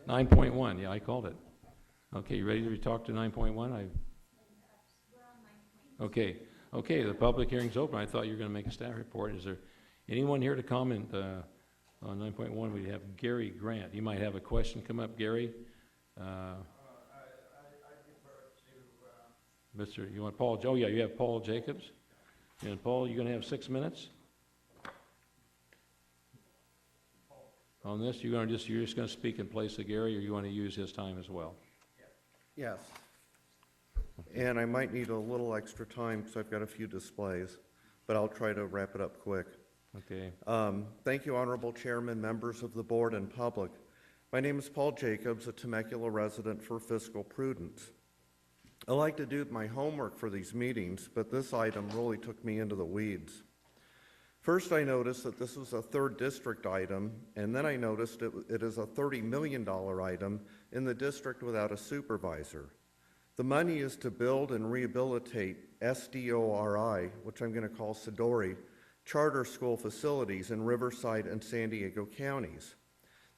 9.1, yeah, I called it. Okay, you ready to talk to 9.1? Okay, the public hearing's open. I thought you were going to make a staff report. Is there anyone here to comment on 9.1? We have Gary Grant. You might have a question come up, Gary. I defer to, Mr. You want Paul? Oh, yeah, you have Paul Jacobs. And Paul, you're going to have 6 minutes on this. You're just going to speak in place of Gary, or you want to use his time as well? Yes. And I might need a little extra time because I've got a few displays, but I'll try to wrap it up quick. Okay. Thank you, Honorable Chairman, members of the board, and public. My name is Paul Jacobs, a Temecula resident for Fiscal Prudence. I like to do my homework for these meetings, but this item really took me into the weeds. First, I noticed that this was a 3rd district item, and then I noticed it is a $30 million item in the district without a supervisor. The money is to build and rehabilitate SDORI, which I'm going to call Sidori, charter school facilities in Riverside and San Diego counties.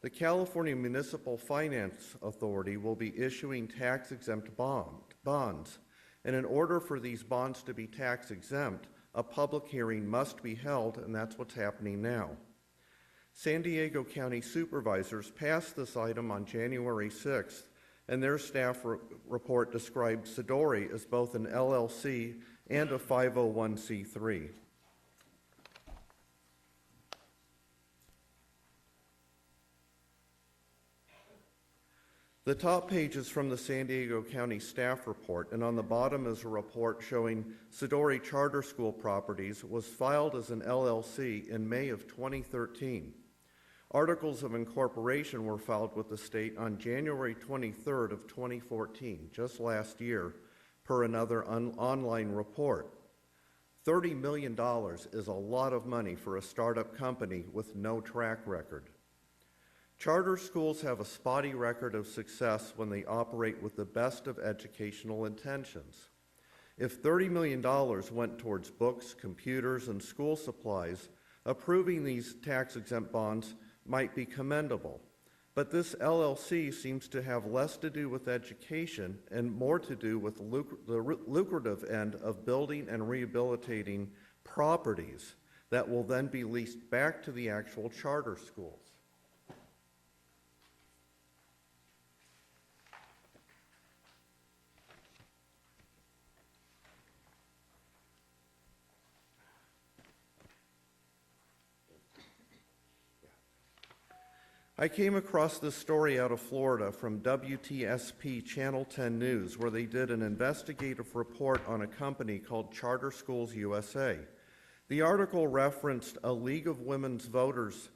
The California Municipal Finance Authority will be issuing tax-exempt bonds, and in order for these bonds to be tax-exempt, a public hearing must be held, and that's what's happening now. San Diego County supervisors passed this item on January 6th, and their staff report described Sidori as both an LLC and a 501c3. The top page is from the San Diego County staff report, and on the bottom is a report showing Sidori Charter School Properties was filed as an LLC in May of 2013. Articles of incorporation were filed with the state on January 23rd of 2014, just last year, per another online report. $30 million is a lot of money for a startup company with no track record. Charter schools have a spotty record of success when they operate with the best of educational intentions. If $30 million went towards books, computers, and school supplies, approving these tax-exempt bonds might be commendable. But this LLC seems to have less to do with education and more to do with the lucrative end of building and rehabilitating properties that will then be leased back to the actual charter schools. I came across this story out of Florida from WTSP Channel 10 News, where they did an investigative report on a company called Charter Schools USA. The article referenced a League of Women's Voters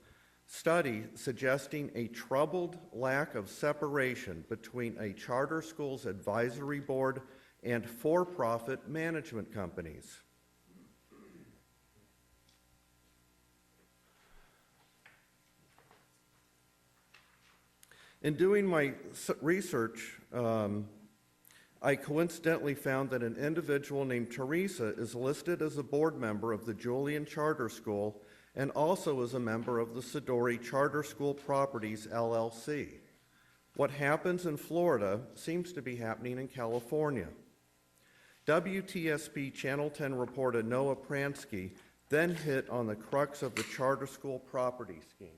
study suggesting a troubled lack of separation between a charter school's advisory board and for-profit management companies. In doing my research, I coincidentally found that an individual named Teresa is listed as a board member of the Julian Charter School and also as a member of the Sidori Charter School Properties, LLC. What happens in Florida seems to be happening in California. WTSP Channel 10 reporter Noah Pransky then hit on the crux of the charter school property scheme.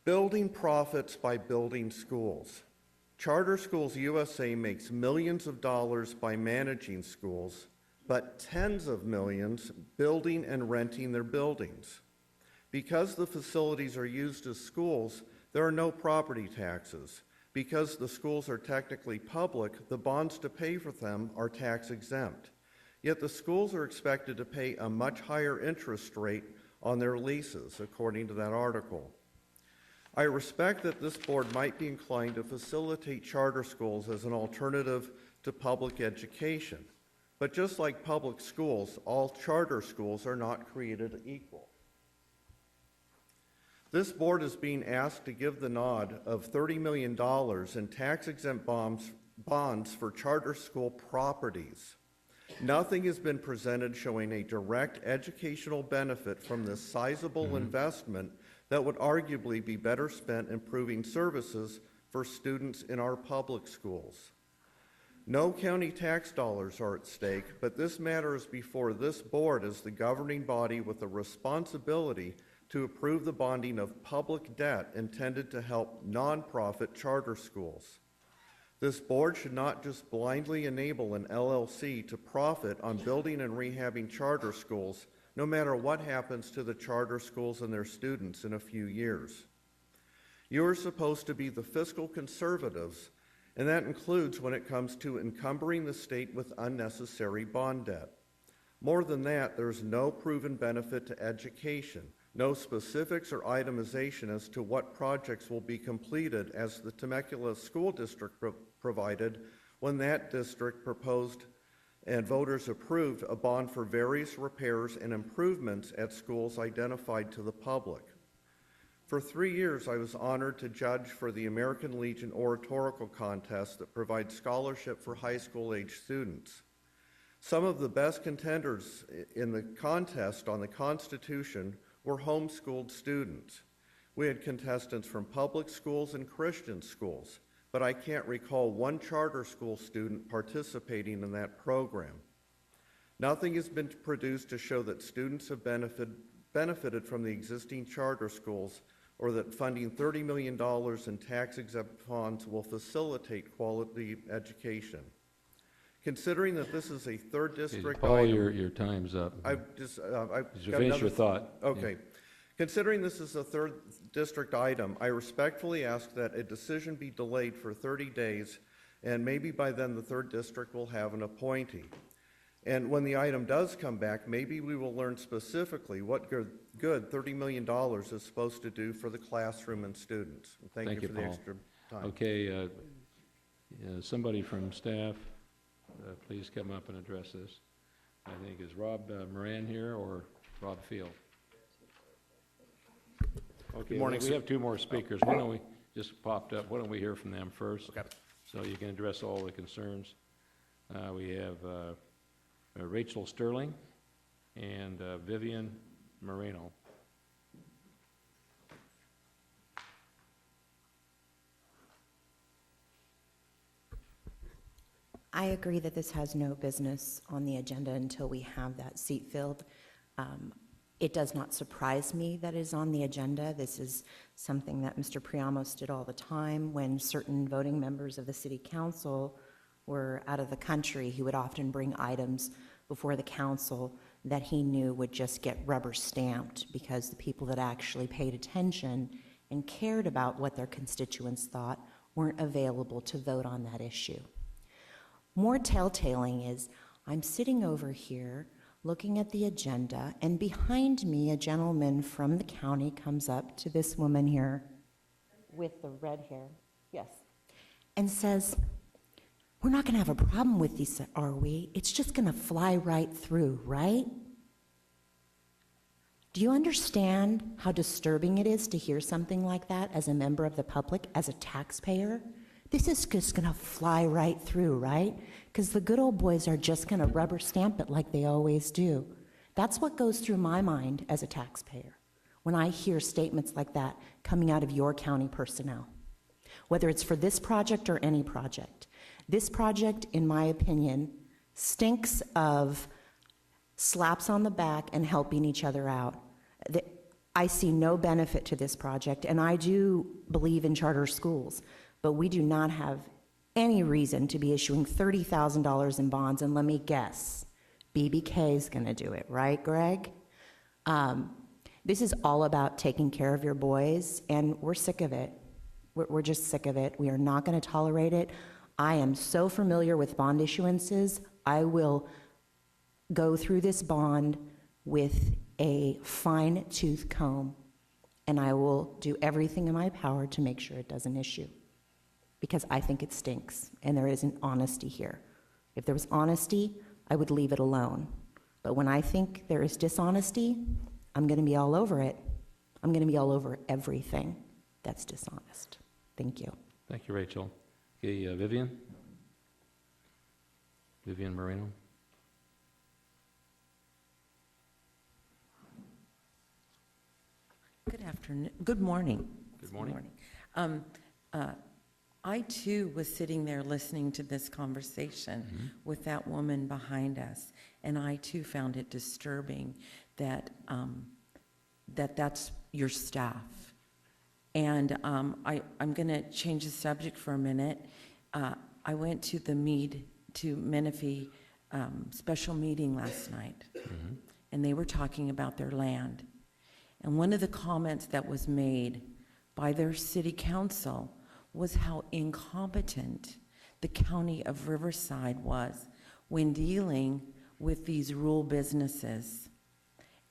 Building profits by building schools. Charter Schools USA makes millions of dollars by managing schools, but tens of millions building and renting their buildings. Because the facilities are used as schools, there are no property taxes. Because the schools are technically public, the bonds to pay for them are tax exempt. Yet the schools are expected to pay a much higher interest rate on their leases, according to that article. I respect that this board might be inclined to facilitate charter schools as an alternative to public education. But just like public schools, all charter schools are not created equal. This board is being asked to give the nod of $30 million in tax-exempt bonds for charter school properties. Nothing has been presented showing a direct educational benefit from this sizable investment that would arguably be better spent improving services for students in our public schools. No county tax dollars are at stake, but this matter is before this board as the governing body with a responsibility to approve the bonding of public debt intended to help nonprofit charter schools. This board should not just blindly enable an LLC to profit on building and rehabbing charter schools, no matter what happens to the charter schools and their students in a few years. You are supposed to be the fiscal conservatives, and that includes when it comes to encumbering the state with unnecessary bond debt. More than that, there is no proven benefit to education, no specifics or itemization as to what projects will be completed as the Temecula School District provided when that district proposed and voters approved a bond for various repairs and improvements at schools identified to the public. For 3 years, I was honored to judge for the American Legion Oratorical Contest that provides scholarship for high school age students. Some of the best contenders in the contest on the Constitution were homeschooled students. We had contestants from public schools and Christian schools, but I can't recall one charter school student participating in that program. Nothing has been produced to show that students have benefited from the existing charter schools or that funding $30 million in tax-exempt funds will facilitate quality education. Considering that this is a third district Paul, item, your time's up. I've Did you got finish another your thought? Okay. Considering this is a third district item, I respectfully ask that a decision be delayed for 30 days, and maybe by then the third district will have an appointee. And when the item does come back, maybe we will learn specifically what good $30 million is supposed to do for the classroom and students. And thank you for the Paul. extra time. Okay, somebody from staff, please come up and address this. I think, is Rob Moran here or Rob Field? Okay, Good morning, we sir. have two more speakers. Why don't we, just popped up, why don't we hear from them first? Okay. So you can address all the concerns. We have Rachel Sterling and Vivian Moreno. I agree that this has no business on the agenda until we have that seat filled. It does not surprise me that it is on the agenda. This is something that Mr. Priamos did all the time. When certain voting members of the city council were out of the country, he would often bring items before the council that he knew would just get rubber stamped because the people that actually paid attention and cared about what their constituents thought weren't available to vote on that issue. More telltaling is I'm sitting over here looking at the agenda, and behind me, a gentleman from the county comes up to this woman here with the red hair, yes, and says, "We're not going to have a problem with these, are we? It's just going to fly right through, right?" Do you understand how disturbing it is to hear something like that as a member of the public, as a taxpayer? This is just going to fly right through, right? Because the good old boys are just going to rubber stamp it like they always do. That's what goes through my mind as a taxpayer when I hear statements like that coming out of your county personnel, whether it's for this project or any project. This project, in my opinion, stinks of slaps on the back and helping each other out. I see no benefit to this project, and I do believe in charter schools, but we do not have any reason to be issuing $30,000 in bonds, and let me guess, BBK is going to do it, right, Greg? This is all about taking care of your boys, and we're sick of it. We're just sick of it. We are not going to tolerate it. I am so familiar with bond issuances. I will go through this bond with a fine-tooth comb, and I will do everything in my power to make sure it doesn't issue, because I think it stinks, and there isn't honesty here. If there was honesty, I would leave it alone. But when I think there is dishonesty, I'm going to be all over it. I'm going to be all over everything that's dishonest. Thank you. Thank you, Rachel. Okay, Vivian? Vivian Moreno? afternoon, good morning. Good morning. Um, I too was sitting there listening to this conversation with that woman behind us, and I too found it disturbing that that's your staff. And I'm going to change the subject for a minute. I went to the Menifee special meeting last night, and they were talking about their land. And one of the comments that was made by their city council was how incompetent the county of Riverside was when dealing with these rural businesses.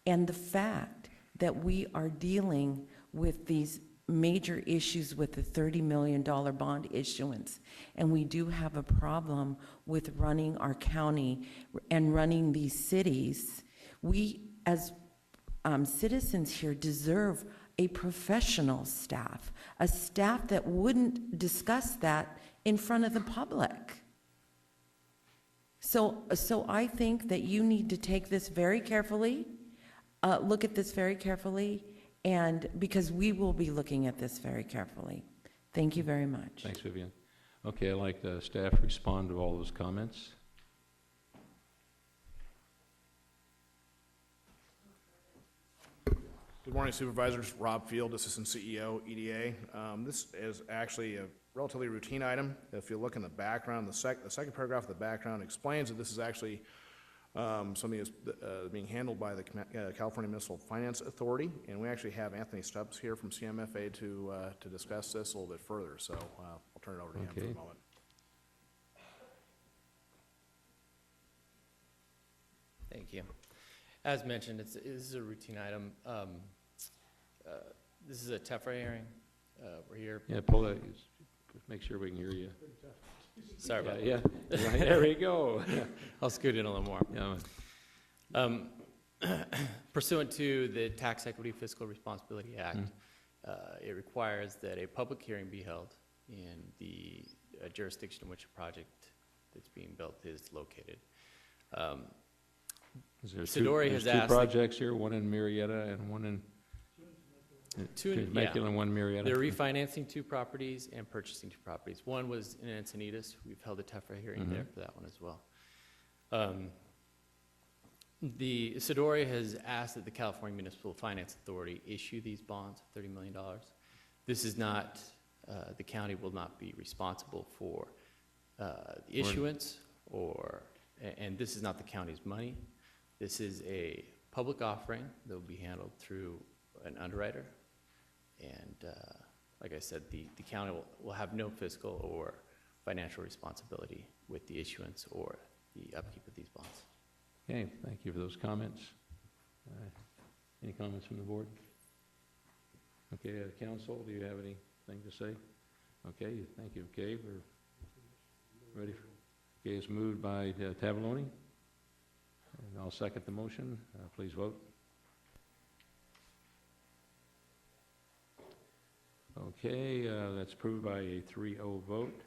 And the fact that we are dealing with these major issues with the $30 million bond issuance, and we do have a problem with running our county and running these cities, we as citizens here deserve a professional staff, a staff that wouldn't discuss that in front of the public. So I think that you need to take this very carefully, look at this very carefully, and because we will be looking at this very carefully. Thank you very much. Thanks, Vivian. Okay, I'd like the staff to respond to all those comments. Good morning, Supervisors. Rob Field, Assistant CEO, EDA. This is actually a relatively routine item. If you look in the background, the second paragraph of the background explains that this is actually something that's being handled by the California Municipal Finance Authority, and we actually have Anthony Stubbs here from CMFA to discuss this a little bit further. So I'll turn it over to him for a moment. Thank you. As mentioned, this is a routine item. This is a TEFRA hearing. We're here. Yeah, pull that, just make sure we can hear you. Sorry about that. Yeah, there we go. I'll scoot in a little more. Yeah. Pursuant to the Tax Equity Fiscal Responsibility Act, it requires that a public hearing be held in the jurisdiction in which a project that's being built is located. Is there Sidori there's has two asked- projects here, one in Marietta and one in Temecula and one Marietta. They're refinancing two properties and purchasing two properties. One was in Encinitas. We've held a TEFRA hearing there for that one as well. The Sidori has asked that the California Municipal Finance Authority issue these bonds of $30 million. This is not, the county will not be responsible for the issuance and this is not the county's money. This is a public offering that will be handled through an underwriter. And like I said, the county will have no fiscal or financial responsibility with the issuance or the upkeep of these bonds. Okay, thank you for those comments. Any comments from the board? Okay, council, do you have anything to say? Okay, thank you. Okay, we're ready for, okay, it's moved by Tavoloni, and I'll second the motion. Please vote. Okay, that's approved by a 3-0 vote.